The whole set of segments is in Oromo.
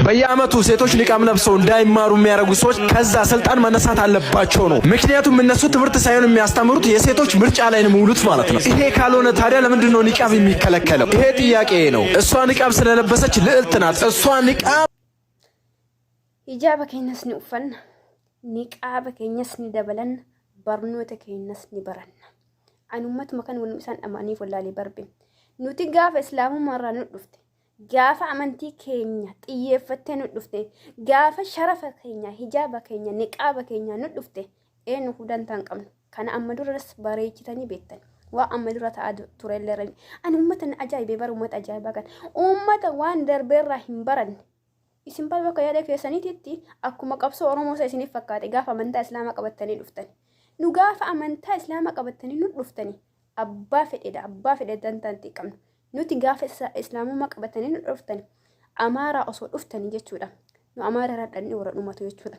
በየአመቱ ሴቶች ኒቃብ ለብሰው እንዳይማሩ የሚያደርጉ ሰዎች ከዛ ስልጣን መነሳት አለባቸው ነው። ምክንያቱም እነሱ ትምህርት ሳይሆን የሚያስተምሩት የሴቶች ምርጫ ላይ ነው የሚውሉት ማለት ነው። ይሄ ካልሆነ ታዲያ ለምንድን ነው ኒቃብ የሚከለከለው? ይሄ ጥያቄ ነው። እሷ ኒቃብ ስለለበሰች ልዕልት ናት። እሷ ኒቃብ ሂጃብ ከነስ ንኡፈን ኒቃብ ከነስ ንደበለን በርኖተ ከነስ ንበረን አኑመት መከን ወንምሳን አማኒ ወላሊ በርብን ኑቲ ጋፍ እስላሙ ማራኑ ዱፍቴ ጋፍ አመንቲ ከኛ ጥየፈተ ኑ ዱፍቴ ጋፍ ሸረፈ ከኛ ሂጃብ ከኛ ኒቃብ ከኛ ኑ ዱፍቴ ኤኑ ሁዳን ታንቀም ከነ አመዱረስ ባሬችተኒ ቤተን ዋ አመዱራ ታአድ ቱረለረን አኑመተን አጃይቤ በር ኡመት አጃይባ kan ummata waan darbeerraa hin baranne isin balba yaada keessaniitti akkuma qabsoo oromoo isa isiniif fakkaate gaafa amantaa islaamaa qabattanii dhuftani nu gaafa amantaa islaamaa qabattanii nu dhuftani abbaa fedhe dantaanti qabnu nuti gaafa islaamummaa qabattanii nu dhuftani amaaraa osoo dhuftanii jechuudha nu amaaraa radhanni warra dhumatu jechuudha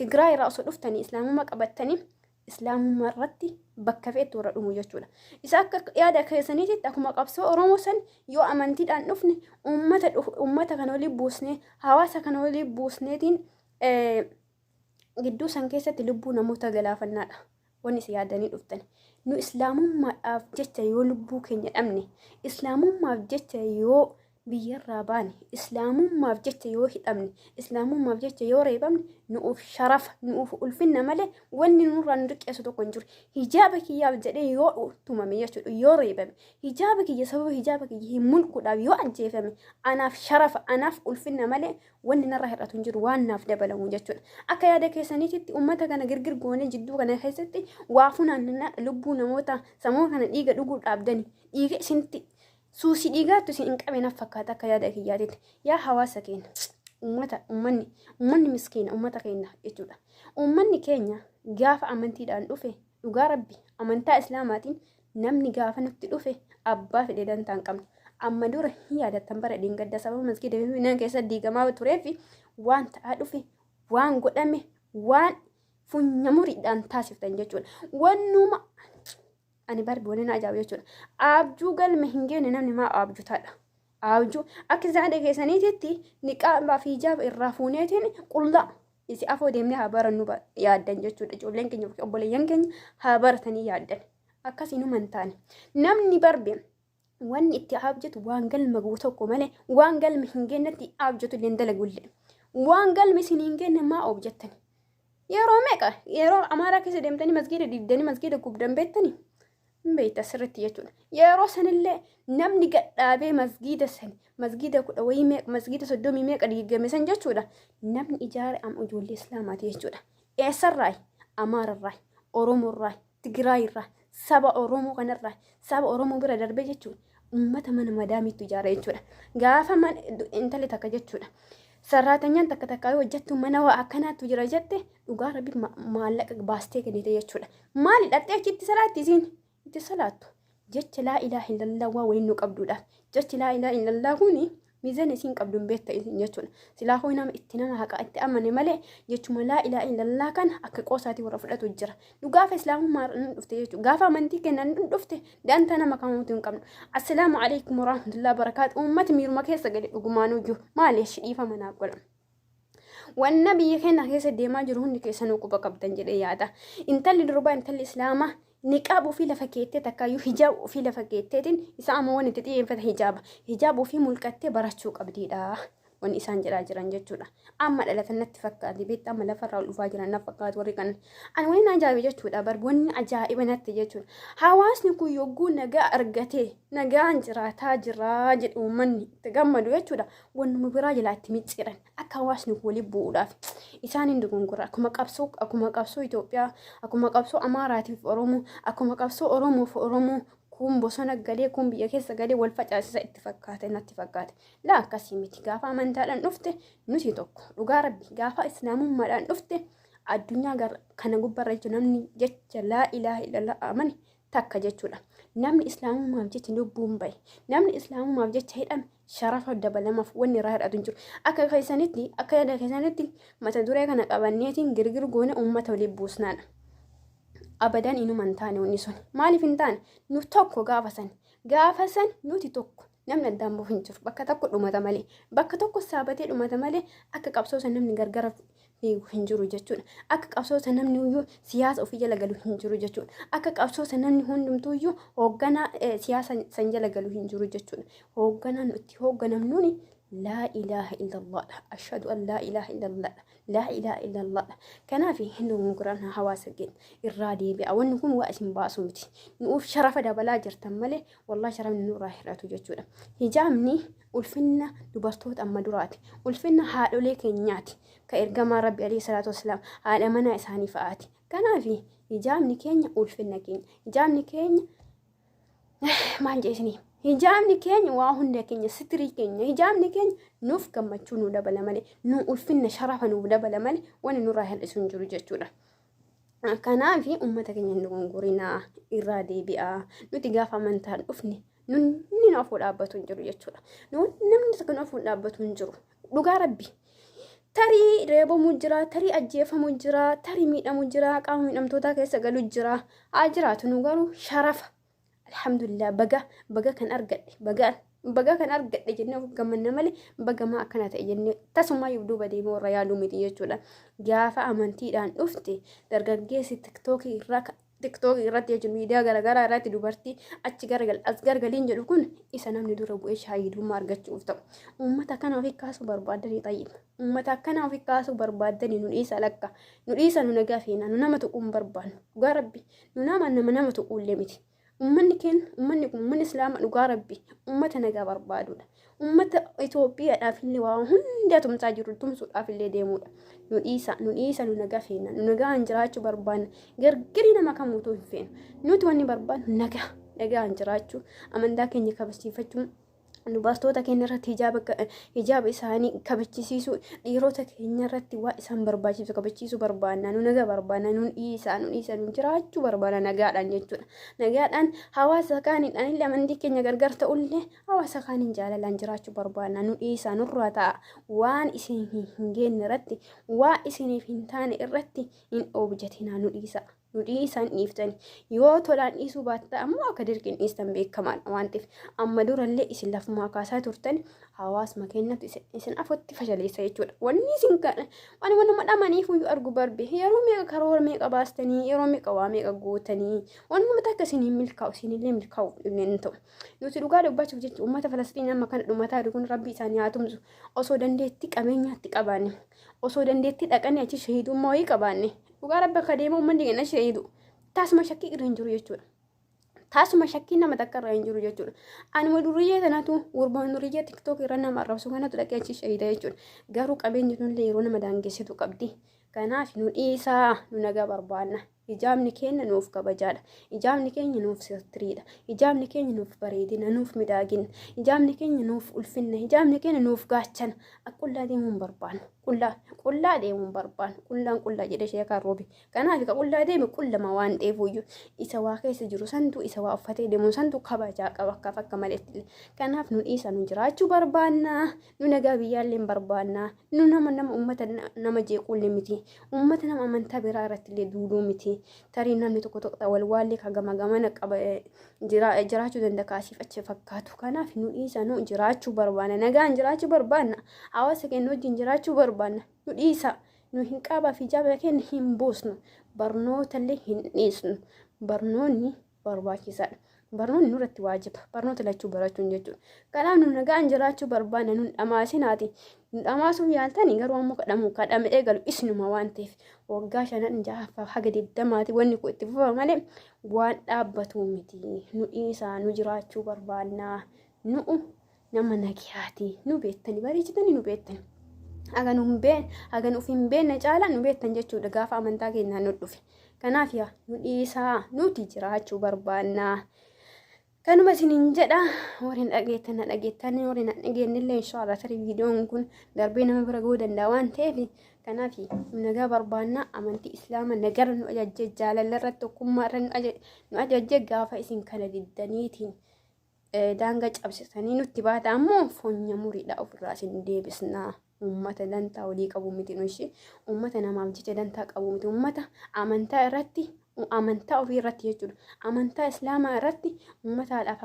tigraay irraa osoo dhuftanii islaamummaa qabattanii islaamummaa irratti bakka feetu warra dhumu jechuudha isa akka yaada keessaniitti akkuma qabsoo oromoo san yoo amantiidhaan dhufne ummata kana walii buusnee hawaasa kana walii buusneetiin gidduu san keessatti lubbuu namoota galaafannaadha wanni si yaadanii dhuftan nu islaamummaadhaaf jecha yoo lubbuu keenya dhabne islaamummaaf jecha yoo biyyarraa baane islaamummaaf jecha yoo hidhamne islaamummaaf jecha yoo reebamne nuuf sharafa nuuf ulfinna malee wanni nurraa nu riqqeessu tokko hin jiru hijaaba kiyyaaf jedhee yoo tumame jechuudha yoo reebame hijaaba kiyya sababa hijaaba kiyya hin mulquudhaaf yoo ajjeefame anaaf sharafa anaaf ulfinna malee wanni narraa hir'atu hin jiru waan naaf dabalamu jechuudha akka yaada keessaniitti ummata kana girgir goonee jidduu kana keessatti waa funaanna lubbuu namoota sammuu kana dhiiga dhuguu dhaabdani dhiiga isinti suusi dhiigaatu isin hin qabeen fakkaata akka yaada kiyyaatitti yaa hawaasa keenya ummanni miskiina ummata keenya jechuudha ummanni keenya gaafa amantiidhaan dhufe dhugaa rabbi amantaa islaamaatiin namni gaafa nutti dhufe abbaa fedhe dantaan qabna amma dura hin yaadattan bara dhiingadda sababa masgiida nan keessa diigamaa tureefi waan ta'aa dhufe waan godhame waan funya muriidhaan taasiftan jechuudha wannuma ani barbi wani na ajaabu jechuudha abjuu galma hin geenne namni maa abjuu taadha abjuu akka zaade keessaniitti niqaabaa fi hijaaba irraa fuuneetiin qullaa isi afoo deemnee haa barannu yaaddan jechuudha ijoolleen keenya obboleeyyan keenya haa baratanii yaaddan akkasiinuma hin taane namni barbe wanni itti abjatu waan galma guu tokko malee waan galma hin geennetti abjatu illee dalagulle waan galma isin hin geenne maa objettani yeroo meeqa yeroo amaaraa keessa deemtanii masgiida diigdanii masgiida gubdan beettanii beeyta sirriitti jechuudha yeroo sanillee namni gadhaabee masgiida san masgiida kudha wayii meeqa masgiida 30 meeqa diigame san jechuudha namni ijaare am ijoollee islaamaati jechuudha eessarraa amaararraa oromoorraa tigraayirraa saba oromoo kanarraa saba oromoo bira darbee jechuudha ummata mana madaamiitu ijaare jechuudha gaafa intalli takka jechuudha sarraatanyaan takka yoo hojjettu mana waa akkanaatu jira jette dhugaa rabbi maallaqa baastee kennite jechuudha maali dhattee achitti salaatti isiin itti salaattu jecha laa ilaaha illallah waa waliin nu qabduudha jecha laa ilaaha illallah kuni miizan isiin qabduun beekta isin jechuudha silaa hoo nama itti haqa itti amane malee jechuma laa ilaaha illallah kana akka qoosaatii warra fudhatu jira nu gaafa islaamummaa dhufte jechuudha gaafa amantii kennan dhufte daanta nama kamuutu hin qabnu assalaamu alaykum warahmatullahi wabarakaatu ummati miiruma keessa gadi dhugumaanuu jiru maali shidhiifa manaa godhama wanna biyya keenya keessa deemaa jiru hundi keessanuu quba qabdan jedhee yaada intalli durbaa intalli islaamaa niqaab ofii lafa keettee takkaayyuu hijaab ofii lafa keetteetiin isa amma waan itti xiyyeeffata hijaab ofii mulqattee barachuu qabdiidha wanni isaan jedhaa jiran jechuudha amma dhalatan natti fakkaati beektaa amma lafarraa ol dhufaa jiran natti fakkaatu warri kan ani waliin ajaa'iba jechuudha wanni ajaa'iba natti jechuudha hawaasni kun yogguu nagaa argatee nagaan jiraataa jiraa jedhu uummanni itti gammadu jechuudha wannuma biraa jalaatti micciiran akka hawaasni kun waliin bu'uudhaaf isaan hin dogongora akkuma qabsoo Itoophiyaa akkuma qabsoo Amaaraatiif Oromoo akkuma qabsoo Oromoof Oromoo kun bosona galee kun biyya keessa galee wal facaasisa itti fakkaate natti fakkaate laa akkasii miti gaafa amantaadhaan dhufte nuti tokko dhugaa rabbi gaafa islaamummaadhaan dhufte addunyaa kana gubbarra jiru namni jecha laa ilaaha illallah amane takka jechuudha namni islaamummaaf jecha lubbuun bahe namni islaamummaaf jecha hidhame sharafa dabalamaaf wanni irraa hidhatu hin jiru akka yaada keessanitti mata duree kana qabanneetiin girgir goone uummata waliin buusnaadha abadan inuman taane wanni sun maaliif hin taane nu tokko gaafa san nuti tokko namni addaan bahu hin jiru bakka tokko dhumata malee bakka tokko saabatee dhumata malee akka qabsoo san namni gargara fiigu hin jiru jechuudha. Akka qabsoo san namni iyyuu siyaasa ofii jala galu hin jiru jechuudha. Akka qabsoo san namni hundumtuu iyyuu hoogganaa siyaasa san jala galu hin jiru jechuudha. Hoogganaan nuti hoogganamnuuni لا إله إلا الله أشهد أن لا إله إلا الله لا إله إلا الله كنا في هندو مقرنا حواسقين الرادي بأول نكون واسم باسوتي نوف شرف دبلا جرتمله والله شرف نور راحرات جوجودا هجامني والفنا دبرتوت أما دراتي والفنا حالو ليك نياتي كإرجما ربي عليه الصلاة والسلام على منا إسهاني فآتي كنا في هجامني كينيا والفنا كينيا هجامني كينيا ما جيسني hijaabni keenya waa hunda keenya sitirii keenya hijaabni keenya nuuf gammachuu nu dabala malee nu ulfinna sharafa nu dabala malee wani nurraa hir'isu hin jiru jechuudha. Kanaaf uummata keenya hin gongorinaa irraa deebi'aa nuti gaafa amantaan dhufne nunni naafuu dhaabbatu hin jiru jechuudha. Namni tokko naafuu dhaabbatu hin jiru dhugaa rabbi. Tarii reebamuu jira, tarii ajjeefamuu jira, tarii miidhamuu jira, qaama miidhamtootaa keessa galuu jira. Haa jiraatu nu garuu sharafa. Alhamdulillah baga kan argadhe baga kan argadhe jennee of gammanna malee baga maa akkana ta'e jennee tasuma duuba deemee warra yaaduu miti jechuudha. Gaafa amantiidhaan dhufte dargaggeessi tiktookii irratti jechuun miidiyaa garaagaraa irratti dubartii achi as gargaliin jedhu kun isa namni dura bu'ee shaahidummaa argachuuf ta'u. Uummata kana ofii kaasuu barbaadanii xayyib. Uummata kana ofii kaasuu barbaadanii nu dhiisa lakka. Nu dhiisa nu nagaa feena nu nama tuquun barbaannu. Dhugaa rabbi nu nama tuquullee miti. ummanni islaama dhugaa rabbi ummata nagaa barbaadudha. Ummata Itoophiyaadhaaf illee waa hunda tumsaa jiru tumsuudhaaf illee deemudha. Nu dhiisa nu nagaa feena nu nagaan jiraachuu barbaanna. Gargari nama kamuutuu hin feenu. Nuti wanni barbaannu nagaan jiraachuu amantaa keenya kabachiifachuu dubartoota keenya irratti hijaaba isaanii kabachiisuu dhiirota keenya irratti waa isaan barbaachisu kabachiisuu barbaanna. Nu nagaa barbaanna nu dhiisa nu jiraachuu barbaanna nagaadhaan jechuudha. Nagaadhaan hawaasa kaaniidhaan illee amantii keenya gargar ta'ullee hawaasa kaaniin jaalalaan jiraachuu barbaanna. Nu dhiisa nurraa ta'a waan isin hin geenne irratti waa isiniif hin taane irratti hin objatinaa nu dhiisa. Nu dhiisan dhiiftani yoo tolaan dhiisuu baattaa ammoo akka dirqiin dhiistan beekamaadha waan ta'eef amma durallee isin lafumaa kaasaa turtan hawaasuma keenyatti isin afotti fashaleessa jechuudha. Wanni isin wanuma dhamaniif iyyuu argu barbe yeroo meeqa karoora meeqa baastanii yeroo meeqa waa meeqa gootanii wanuma takka isin hin milkaa'u isinillee milkaa'u dhibneen ta'u. Nuti dhugaa dubbachuuf jecha uummata Falastiin amma kana dhumataa jiru kun rabbi isaanii haa tumsu osoo dandeetti qabeenyaatti qabaanne osoo dandeetti dhaqanii achi shahiidummaa wayii qabaanne dhugaa rabbi akka deemu uummanni keenya shahiidu taasuma shakkii irra hin jiru jechuudha. Taasuma shakkii nama takka irra hin jiru jechuudha. Anuma duriyyee kanatu gurbaan duriyyee tiktook irra nama arrabsu kanatu dhaqee achi shahiida jechuudha. Garuu qabeenyi tunillee yeroo nama daangessitu qabdi. Kanaaf nu dhiisaa nu nagaa barbaanna. Ijaabni keenya nuuf kabajaadha. Ijaabni keenya nuuf sirtiriidha. Ijaabni keenya nuuf bareedina, nuuf miidhagina. Ijaabni keenya nuuf ulfinna. Ijaabni keenya nuuf gaachana. Qullaa deemuun barbaannu. Qullaa deemuun barbaannu. Qullaa jedhee sheekaa roobi. Kanaaf qullaa deeme qullama waan ta'eefuyyuu isa waa keessa jiru santu isa waa uffatee deemu santu kabajaa qaba akka maleetti. Kanaaf nu dhiisa nu jiraachuu barbaanna. Nu nagaa biyyaallee barbaanna. Nu nama uummata nama jeequullee miti. Uummata nama amantaa biraa irratti illee duuduu miti. Tarii namni tokko walwaallee ka gamana qaba jiraachuu danda'a kaasiif achi fakkaatu. Kanaaf nu dhiisa nu jiraachuu barbaanna. Nagaan jiraachuu barbaanna. Hawaasa keenya wajjin jiraachuu barbaanna. Nu dhiisa nu hin qabaa fi jaaba keenya hin buusnu. Barnootaallee hin dhiisnu. Barnoonni barbaachisaadha. Barnoonni nurratti waajiba. Barnoota lachuu barachuun jechuudha. Kanaaf nu nagaan jiraachuu barbaanna. Nu dhamaasinaati. Nu dhamaasuuf yaaltanii garuu ammoo kadhamee galu isinuma waan ta'eef waggaa 5 6 haga 20 wanni kun itti fufa malee waan dhaabbatu miti. Nu dhiisaa nu jiraachuu barbaanna. Nu nama nagiyaati. Nu beektanii bareechitanii nu beektanii. Haga nuuf hin beekne caalaa nu beektan jechuudha gaafa amantaa keenyaan nu dhufe. Kanaaf yaa nu dhiisaa nuti jiraachuu barbaanna. Kanuma isiniin jedha warreen dhageettan warreen dhageenyillee inshallah tarii viidiyoon kun darbee nama bira ga'uu danda'a waan ta'eef kanaaf nagaa barbaanna amantii islaamaa nagara nu ajajjee jaalala irratti tokkummaa irra nu ajajjee gaafa isin kana diddaniitiin daangaa cabsitanii nutti baata ammoo fonya muriidha ofirraa isin deebisnaa. Uummata dantaa walii qabu miti nushi uummata namaaf jecha dantaa qabu miti uummata amantaa irratti amantaa ofii irratti jechuudha. Amantaa islaamaa irratti uummataadhaaf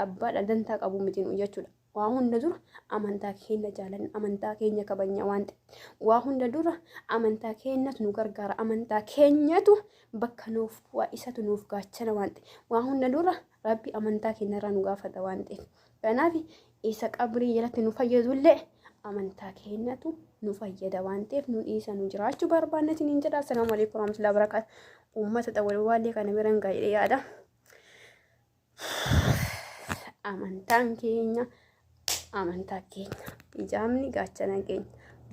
abbaadha dantaa qabu mitiin jechuudha. Waa hunda dura amantaa keenya jaalanna, amantaa keenya kabajna waan ta'eef. Waa hunda dura amantaa keenyatu nu gargaara, amantaa keenyatu bakka nuuf waa isatu nuuf gaachana waan ta'eef. Waa hunda dura rabbi amantaa keenya irraa nu gaafata waan ta'eef. Kanaaf isa qabrii jalatti nu fayyadullee amantaa keenyatu nu fayyada waan ta'eef nu dhiisa nu jiraachuu barbaanna isiniin jedha. Assalaamu alaykum warahmatullahi wabarakaatuh. Uummata xawwal waallee kana biran gaa'ee yaada. Amantaan keenya amantaa keenya, ijaamni gaachana keenya,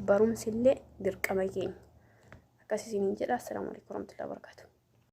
barumsillee dirqama keenya. Akkasii isiniin jedha. Assalaamu alaykum warahmatullahi wabarakaatuh.